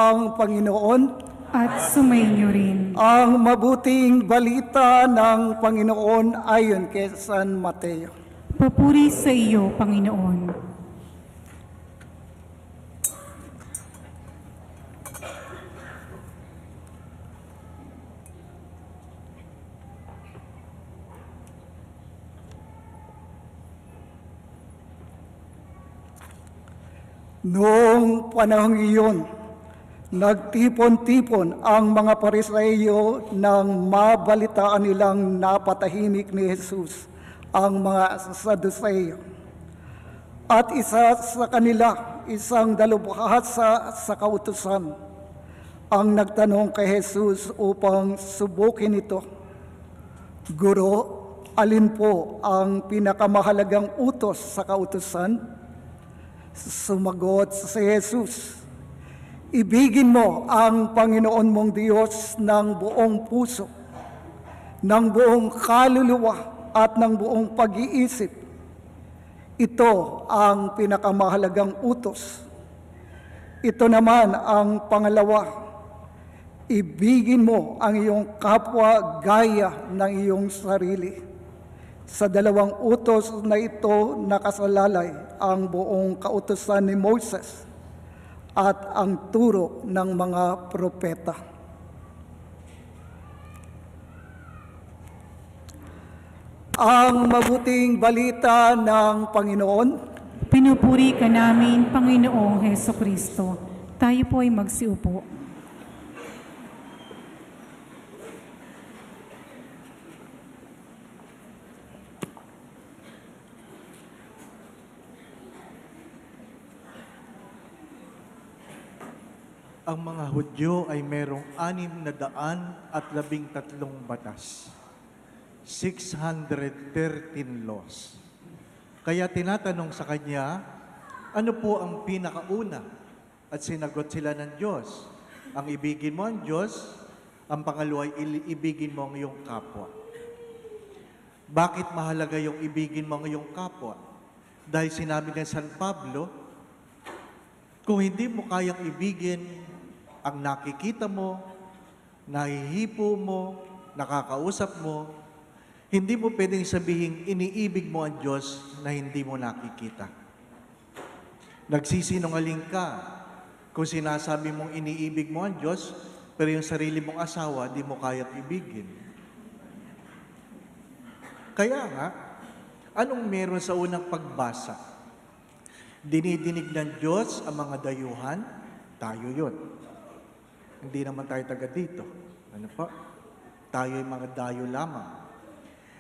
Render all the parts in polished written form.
ang Panginoon. At sumainyo rin. Ang mabuting balita ng Panginoon ayon kay San Mateo. Papuri sa iyo, Panginoon. Noong panahong iyon, nagtipon-tipon ang mga Pariseo nang mabalitaan nilang napatahimik ni Jesus ang mga Saduceo. At isa sa kanila, isang dalubhasa sa kautusan, ang nagtanong kay Jesus upang subukin ito. Guro, alin po ang pinakamahalagang utos sa kautusan? Sumagot si Jesus, ibigin mo ang Panginoon mong Diyos ng buong puso, ng buong kaluluwa at ng buong pag-iisip. Ito ang pinakamahalagang utos. Ito naman ang pangalawa, ibigin mo ang iyong kapwa gaya ng iyong sarili. Sa dalawang utos na ito nakasalalay ang buong kautusan ni Moses at ang turo ng mga propeta. Ang mabuting balita ng Panginoon. Pinupuri ka namin, Panginoong Hesukristo. Tayo po ay magsiupo. Ang mga Hudyo ay merong 613 batas. 613 laws. Kaya tinatanong sa kanya, ano po ang pinakauna? At sinagot sila ng Diyos. Ang ibigin mo ang Diyos, ang pangalawa ay ibigin mo ang iyong kapwa. Bakit mahalaga yung ibigin mo ang iyong kapwa? Dahil sinabi ng San Pablo, kung hindi mo kayang ibigin ang nakikita mo, nahihipo mo, nakakausap mo, hindi mo pwedeng sabihin iniibig mo ang Diyos na hindi mo nakikita. Nagsisinungaling ka kung sinasabi mong iniibig mo ang Diyos, pero yung sarili mong asawa, di mo kaya't ibigin. Kaya nga, anong meron sa unang pagbasa? Dinidinig ng Diyos ang mga dayuhan, tayo yun. Hindi naman tayo taga dito. Ano po? Tayo ay mga dayo lamang.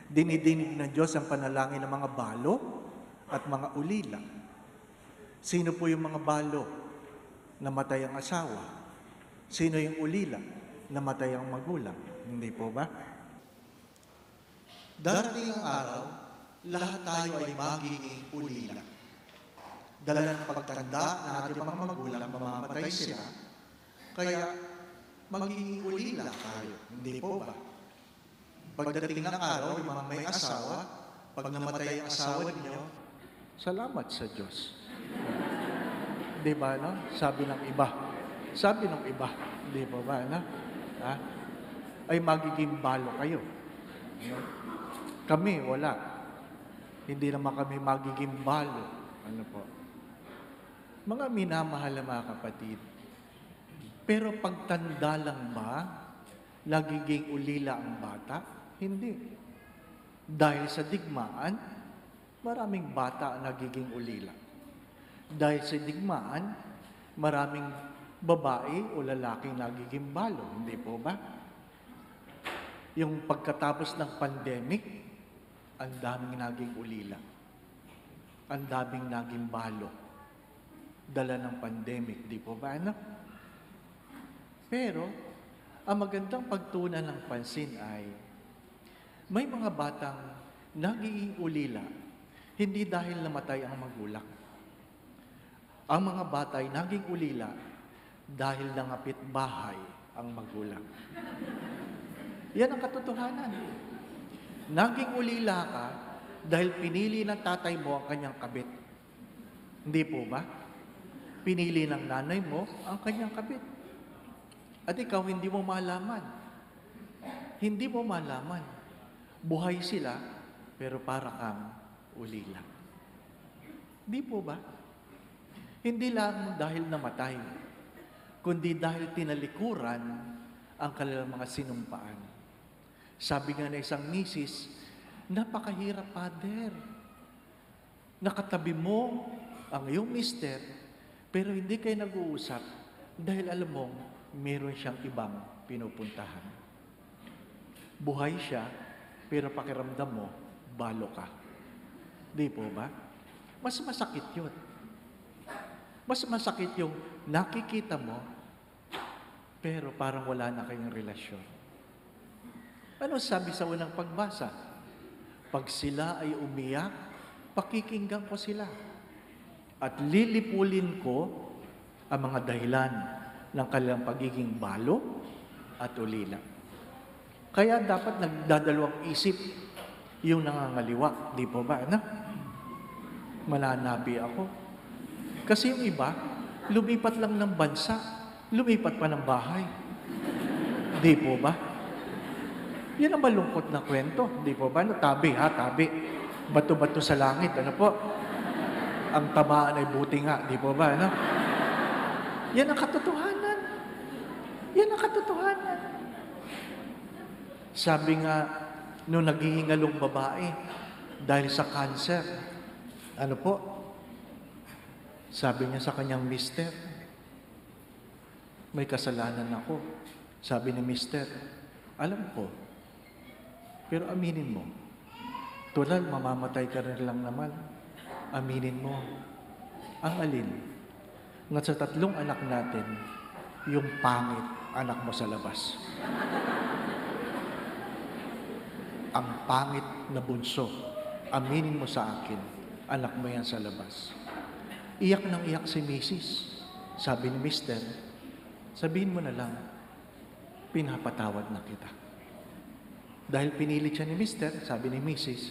Dinidinig ng Diyos ang panalangin ng mga balo at mga ulila. Sino po yung mga balo? Namatay ang asawa. Sino yung ulila? Namatay ang magulang. Hindi po ba? Darating ang araw, lahat tayo ay magiging ulila. Dala ng pagtanda na ating mga magulang, mamamatay sila. Kaya, magiging ulila tayo. Hindi po ba? Pagdating ng araw, yung mga may asawa, pag namatay ang asawa niyo, salamat sa Diyos. Di ba, no? Sabi ng iba. Sabi ng iba. Di ba ba, no? Ha? Ay magiging balo kayo. Kami, wala. Hindi naman kami magiging balo. Ano po? Mga minamahal na mga kapatid, pero pagtanda lang ba, nagiging ulila ang bata? Hindi. Dahil sa digmaan, maraming bata ang nagiging ulila. Dahil sa digmaan, maraming babae o lalaking nagiging balo. Hindi po ba? Yung pagkatapos ng pandemic, ang daming naging ulila. Ang daming naging balo. Dala ng pandemic, di po ba, ano? Pero, ang magandang pagtuunan ng pansin ay, may mga batang nagiging ulila, hindi dahil namatay ang magulang. Ang mga bata ay naging ulila dahil nangapit bahay ang magulang. Yan ang katotohanan. Naging ulila ka dahil pinili ng tatay mo ang kanyang kabit. Hindi po ba? Pinili ng nanay mo ang kanyang kabit. At ikaw, hindi mo malaman. Hindi mo malaman. Buhay sila, pero para kang ulila. Di po ba? Hindi lang dahil namatay, kundi dahil tinalikuran ang kanilang mga sinumpaan. Sabi nga na isang misis, napakahirap, Father. Nakatabi mo ang iyong mister, pero hindi kayo nag-uusap dahil alam mo, meron siyang ibang pinupuntahan. Buhay siya, pero pakiramdam mo, balo ka. Di po ba? Mas masakit yun. Mas masakit yung nakikita mo, pero parang wala na kayong relasyon. Ano sabi sa unang pagbasa? Pag sila ay umiyak, pakikinggan ko sila. At lilipulin ko ang mga dahilan ng kanilang pagiging balo at ulila. Kaya dapat nagdadalawang isip yung nangangaliwa. Di po ba, anak? Mananabi ako. Kasi yung iba, lumipat lang ng bansa, lumipat pa ng bahay. Di po ba? Yan ang malungkot na kwento. Di po ba? No, tabi ha, tabi. Bato-bato sa langit. Ano po? Ang tamaan ay buti nga. Di po ba? Ano? Yan ang katotohanan. Yan ang katotohanan. Sabi nga, nung naghihingalong babae, dahil sa cancer, ano po? Sabi niya sa kanyang mister, may kasalanan ako. Sabi ni mister, alam ko, pero aminin mo. Tulad, mamamatay ka rin lang naman. Aminin mo. Ang alin? Nga sa 3 anak natin, yung pangit anak mo sa labas. Ang pangit na bunso, aminin mo sa akin, anak mo yan sa labas. Iyak nang iyak si Mrs. Sabi ni Mister, sabihin mo na lang, pinapatawad na kita. Dahil pinilit siya ni Mister, sabi ni Mrs.,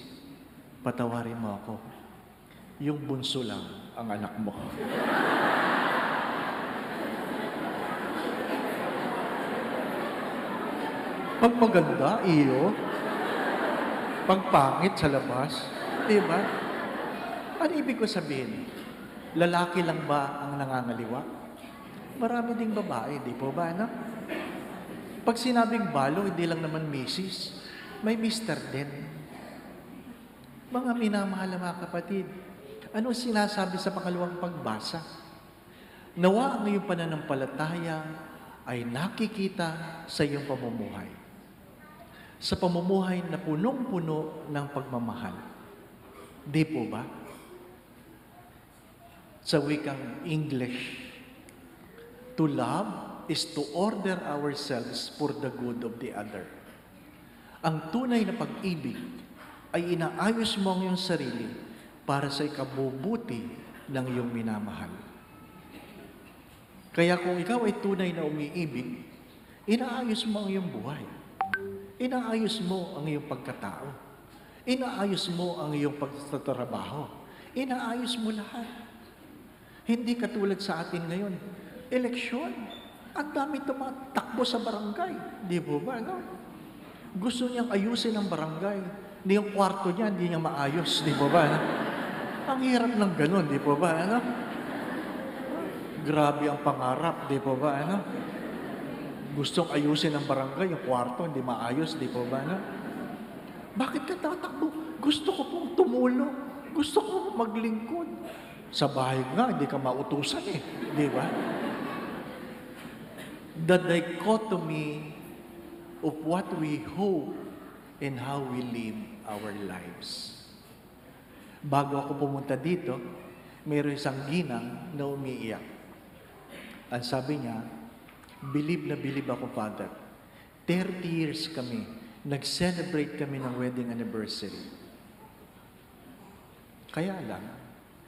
patawarin mo ako. Yung bunso lang ang anak mo. Pag maganda, iyo. Pag pangit sa labas, diba? Ano ibig ko sabihin? Lalaki lang ba ang nangangaliwa? Marami ding babae, di po ba, anak? Pag sinabing balo, hindi lang naman misis, may mister din. Mga minamahal na mga kapatid, ano sinasabi sa pangalawang pagbasa? Nawa ang iyong pananampalataya ay nakikita sa iyong pamumuhay. Sa pamumuhay na punong-puno ng pagmamahal. Di po ba? Sa wikang English, to love is to order ourselves for the good of the other. Ang tunay na pag-ibig ay inaayos mo ang iyong sarili para sa ikabubuti ng iyong minamahal. Kaya kung ikaw ay tunay na umiibig, inaayos mo ang iyong buhay. Inaayos mo ang iyong pagkatao. Inaayos mo ang iyong pagtatrabaho. Inaayos mo lahat. Hindi katulad sa atin ngayon. Eleksyon. Ang dami tumatakbo sa barangay. Di po ba, no? Gusto niyang ayusin ang barangay. Hindi yung kwarto niya, hindi niya maayos. Di po ba, no? Ang hirap ng ganun, di po ba, ano? Grabe ang pangarap, di po ba, ano? Gustong ayusin ang barangay, yung kwarto, hindi maayos, di po ba, ano? Bakit ka tatakbo? Gusto ko pong tumulong. Gusto ko maglingkod. Sa bahay nga, hindi ka mautusan eh. Di ba? The dichotomy of what we hope and how we live our lives. Bago ako pumunta dito, mayroon isang ginang na umiiyak. Ang sabi niya, believe na believe ako, Father. 30 years kami, nag-celebrate kami ng wedding anniversary. Kaya lang,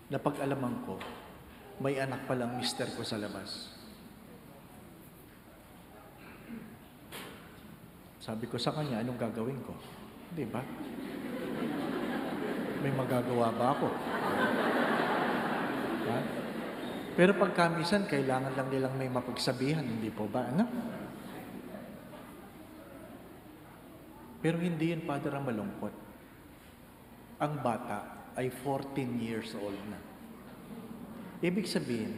napag-alaman ko, may anak palang mister ko sa labas. Sabi ko sa kanya, anong gagawin ko? Di ba? May magagawa ba ako? Ha? Pero pagkamisan, kailangan lang nilang may mapagsabihan, hindi po ba? Ano? Pero hindi yun, Father, ang malungkot. Ang bata ay 14 years old na. Ibig sabihin,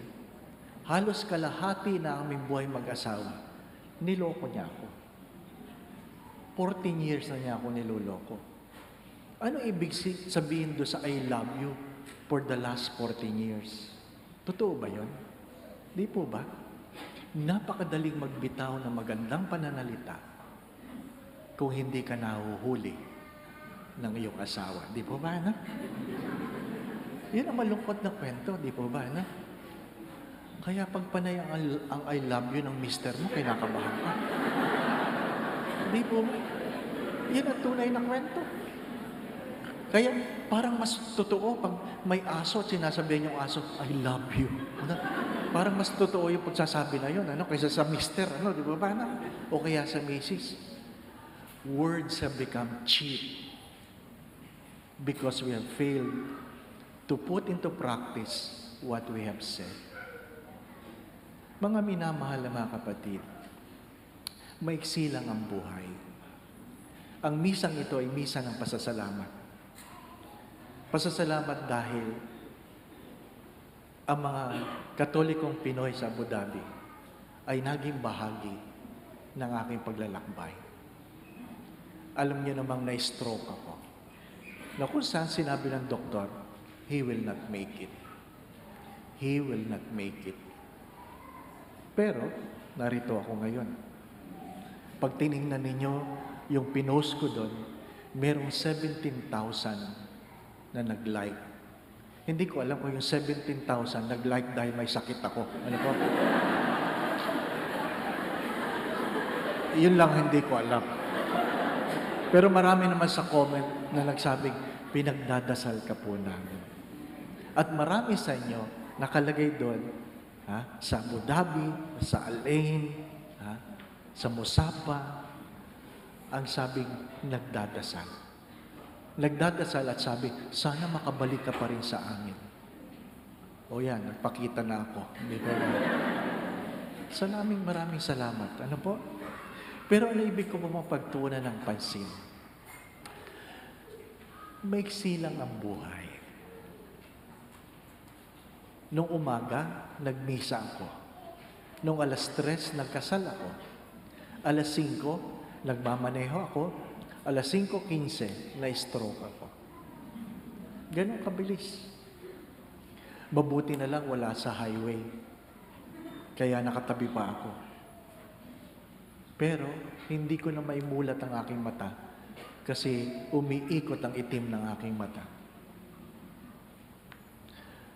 halos kalahati na aming buhay mag-asawa, niloko niya ako. 14 years na niya ako niloloko. Ano ibig sabihin doon sa I love you for the last 14 years? Totoo ba yun? Di po ba? Napakadaling magbitaw ng magandang pananalita kung hindi ka nahuhuli ng iyong asawa. Di po ba, na? Yan ang malungkot na kwento, di po ba, na? Kaya pag panay ang I love you ng mister mo, kinakabahan ka. Di po ba? Yan ang tunay na kwento. Kaya parang mas totoo pag may aso at sinasabihin yung aso, I love you. Ano? Parang mas totoo yung pagsasabi na yun, ano? Kaysa sa mister, ano? Di ba ba, na? O kaya sa misis. Words have become cheap because we have failed to put into practice what we have said. Mga minamahal na mga kapatid, maiksi lang ang buhay. Ang misang ito ay misa ng pasasalamat. Pasasalamat dahil ang mga Katolikong Pinoy sa Abu Dhabi ay naging bahagi ng aking paglalakbay. Alam niyo namang na-stroke ako. Na kung saan sinabi ng doktor, he will not make it. He will not make it. Pero, narito ako ngayon. Pag tinignan ninyo yung pinost ko doon, merong 17,000 na nag-like. Hindi ko alam kung yung 17,000 nag-like dahil may sakit ako. Ano po? Yun lang hindi ko alam. Pero marami naman sa comment na nagsabing, pinagdadasal ka po namin. At marami sa inyo nakalagay doon, sa Abu Dhabi, sa Al Ain, sa Musapa, ang sabing nagdadasal. Nagdadasal at sabi, sana makabalik ka pa rin sa amin. O yan, nagpakita na ako. Hindi ba? Maraming salamat. Ano po? Pero ano ibig ko po mapagtuunan ng pansin? Maiksi lang ang buhay. Nung umaga, nagmisa ako. Nung 3:00, nagkasal ako. 5:00, nagmamaneho ako. 5:15, na-stroke ako. Ganon kabilis. Mabuti na lang wala sa highway. Kaya nakatabi pa ako. Pero, hindi ko na maimulat ang aking mata kasi umiikot ang itim ng aking mata.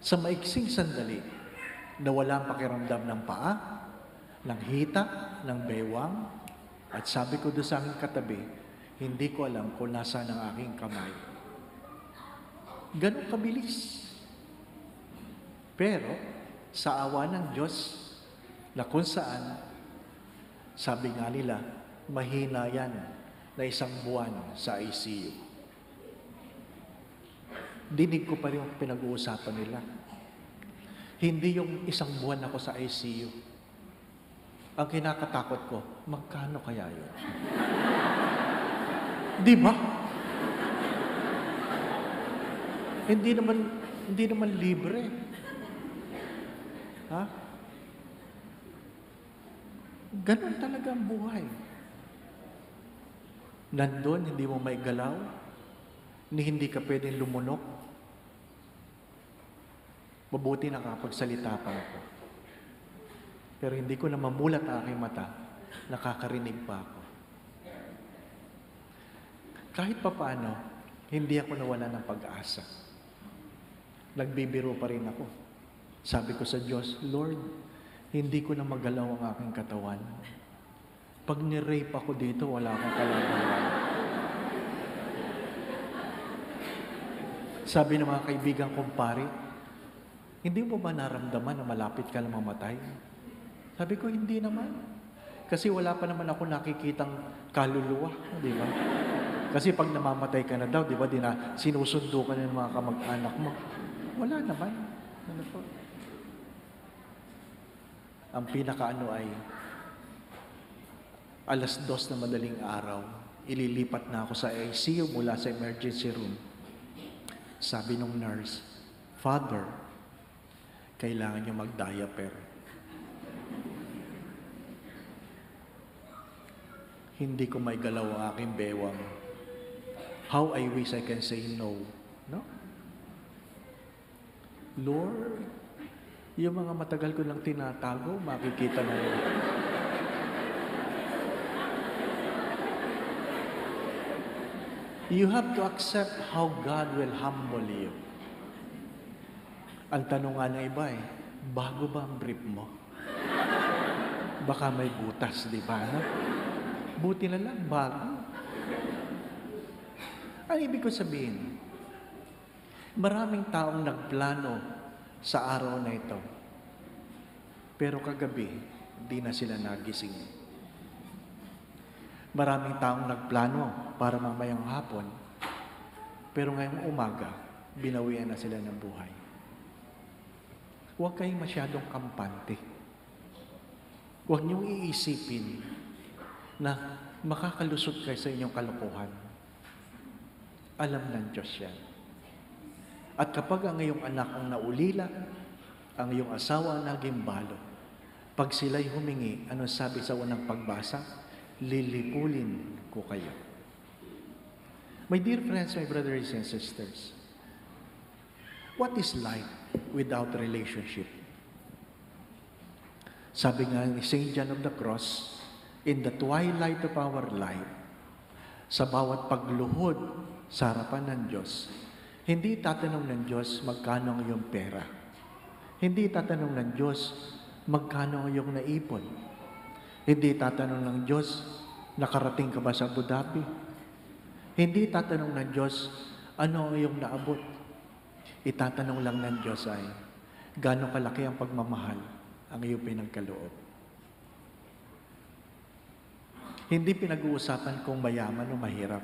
Sa maiksing sandali, nawala ang pakiramdam ng paa, ng hita, ng bewang, at sabi ko doon sa aking katabi, hindi ko alam kung nasaan ang aking kamay. Ganon kabilis. Pero, sa awa ng Diyos, na kung saan, sabi nga nila, mahina yan na 1 buwan sa ICU. Dinig ko pa rin yung pinag-uusapan nila. Hindi yung 1 buwan ako sa ICU. Ang kinakatakot ko, magkano kaya yun? Di ba? Hindi naman libre. Ha? Ganon talaga ang buhay. Nandun, hindi mo may galaw, hindi ka pwedeng lumunok. Mabuti nakapagsalita pa ako. Pero hindi ko na mamulat ang aking mata, nakakarinig pa ako. Kahit pa paano, hindi ako nawala ng pag-asa. Nagbibiro pa rin ako. Sabi ko sa Diyos, Lord, hindi ko na magalaw ang aking katawan. Pag ni-rape ako dito, wala akong kalaban. Sabi ng mga kaibigan kong pare, hindi mo ba naramdaman na malapit ka na mamatay? Sabi ko, hindi naman. Kasi wala pa naman ako nakikitang kaluluwa, di ba? Kasi pag namamatay ka na daw, di ba, sinusundo ka ng mga kamag-anak mo. Wala naman. Ano po? Ang pinakaano ay 2:00 na madaling araw, ililipat na ako sa ICU mula sa emergency room. Sabi nung nurse, "Father, kailangan niyo mag-diaper." Hindi ko may galaw ang aking bewang. How I wish I can say no. No? Lord, yung mga matagal ko lang tinatago, makikita na yun. You have to accept how God will humble you. Ang tanong nga ng iba bago ba ang brief mo? Baka may butas, di ba? No? Buti na lang, bago. Ang ibig ko sabihin, maraming taong nagplano sa araw na ito. Pero kagabi, di na sila nagising. Maraming taong nagplano para mamayang hapon, pero ngayong umaga, binawian na sila ng buhay. Huwag kayong masyadong kampante. Huwag niyong iisipin na makakalusot kayo sa inyong kalokohan. Alam ng Diyos yan. At kapag ang iyong anak ang naulila, ang iyong asawa ang naging balo, pag sila'y humingi, ano sabi sa unang pagbasa? Lilipulin ko kayo. My dear friends, my brothers and sisters, what is life without relationship? Sabi nga ni St. John of the Cross, in the twilight of our life, sa bawat pagluhod sa harapan ng Diyos, hindi tatanong ng Diyos magkano ang iyong pera. Hindi tatanong ng Diyos magkano ang iyong naipon. Hindi tatanong ng Diyos, nakarating ka ba sa Abu Dhabi? Hindi tatanong ng Diyos, ano ang iyong naabot? Itatanong lang ng Diyos ay, gaano kalaki ang pagmamahal ang iyong pinagkaloob. Hindi pinag-uusapan kung mayaman o mahirap.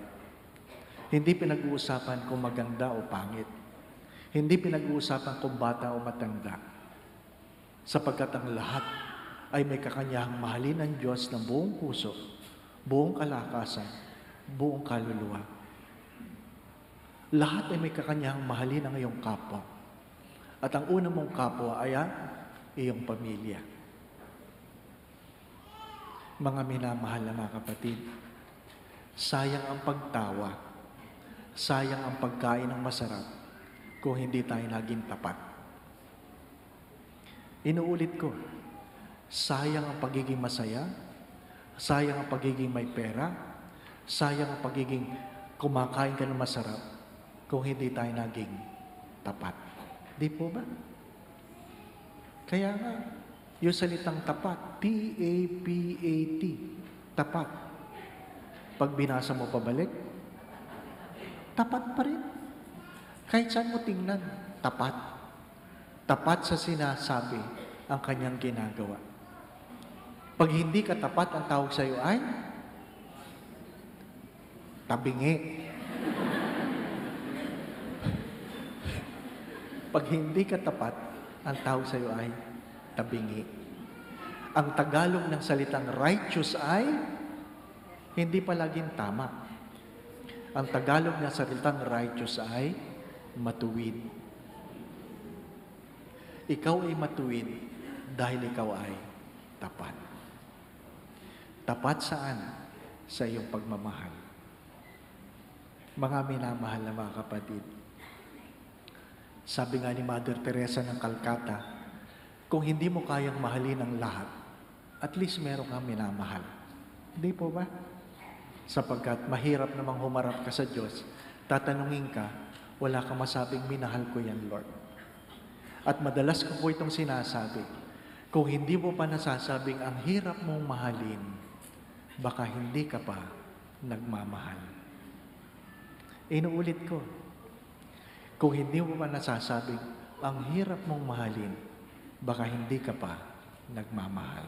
Hindi pinag-uusapan kung maganda o pangit. Hindi pinag-uusapan kung bata o matanda. Sapagkat ang lahat ay may kakanyahang mahalin ng Diyos ng buong puso, buong kalakasan, buong kaluluwa. Lahat ay may kakanyahang mahalin ang iyong kapwa. At ang una mong kapwa ay ang iyong pamilya. Mga minamahal na mga kapatid, sayang ang pagtawa, sayang ang pagkain ng masarap kung hindi tayo naging tapat. Inuulit ko, sayang ang pagiging masaya, sayang ang pagiging may pera, sayang ang pagiging kumakain ka ng masarap kung hindi tayo naging tapat. Di po ba? Kaya nga, yung salitang tapat, T-A-P-A-T, tapat. Pag binasa mo pabalik, tapat pa rin. Kahit saan mo tingnan, tapat. Tapat sa sinasabi ang kanyang ginagawa. Pag hindi ka tapat, ang tawag sa iyo ay tabingi. Pag hindi ka tapat, ang tawag sa iyo ay tabingi. Ang Tagalog ng salitang righteous ay hindi palaging tama. Ang Tagalog ng salitang righteous ay matuwid. Ikaw ay matuwid dahil ikaw ay tapat. Tapat saan? Sa iyong pagmamahal. Mga minamahal na mga kapatid, sabi nga ni Mother Teresa ng Calcutta, kung hindi mo kayang mahalin ang lahat, at least meron kang minamahal. Hindi po ba? Sapagkat mahirap namang humarap ka sa Diyos, tatanungin ka, wala kang masabing minahal ko yan, Lord. At madalas ko po itong sinasabi, kung hindi mo pa nasasabing ang hirap mong mahalin, baka hindi ka pa nagmamahal. Inuulit ko, kung hindi mo pa nasasabing ang hirap mong mahalin, baka hindi ka pa nagmamahal.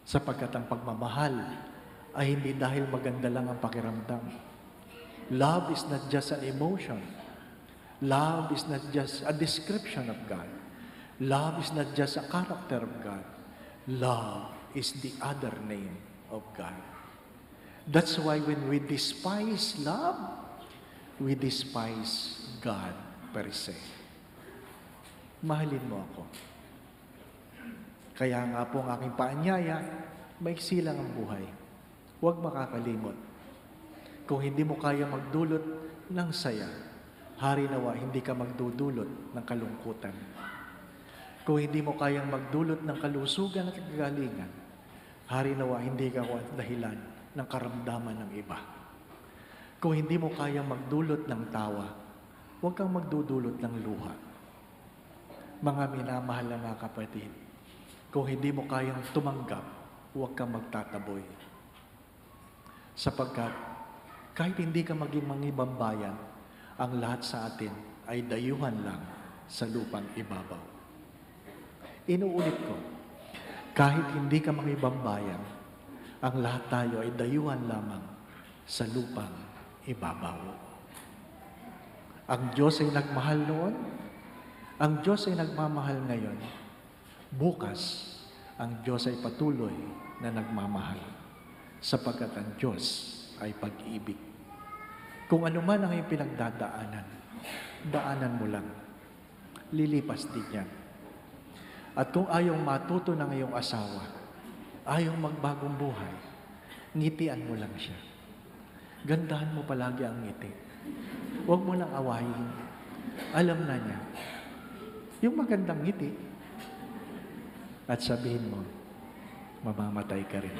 Sapagkat ang pagmamahal ay hindi dahil maganda lang ang pakiramdam. Love is not just an emotion. Love is not just a description of God. Love is not just a character of God. Love is the other name of God. That's why when we despise love, we despise God per se. Mahalin mo ako. Kaya nga po ang aking paanyaya, maiksi lang ang buhay. Huwag makakalimot. Kung hindi mo kaya magdulot ng saya, hari nawa hindi ka magdudulot ng kalungkutan. Kung hindi mo kayang magdulot ng kalusugan at kagalingan, hari nawa hindi ka dahilan ng karamdaman ng iba. Kung hindi mo kayang magdulot ng tawa, huwag kang magdudulot ng luha. Mga minamahal na mga kapatid, kung hindi mo kayang tumanggap, huwag kang magtataboy. Sapagkat kahit hindi ka maging mangibang bayan, ang lahat sa atin ay dayuhan lang sa lupang ibabaw. Inuulit ko, kahit hindi ka mangibang bayan, ang lahat tayo ay dayuhan lamang sa lupang ibabaw. Ang Diyos ay nagmahal noon, ang Diyos ay nagmamahal ngayon. Bukas, ang Diyos ay patuloy na nagmamahal sapagkat ang Diyos ay pag-ibig. Kung ano man ang iyong pinagdadaanan, daanan mo lang. Lilipas din yan. At kung ayaw matuto ng iyong asawa, ayaw magbagong buhay, ngitian mo lang siya. Gandahan mo palagi ang ngiti. Huwag mo nang awayin. Alam na niya. Yung magandang ngiti. At sabihin mo, mamamatay ka rin.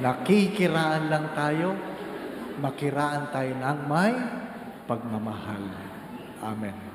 Nakikiraan lang tayo, makiraan tayo ng may pagmamahal. Amen.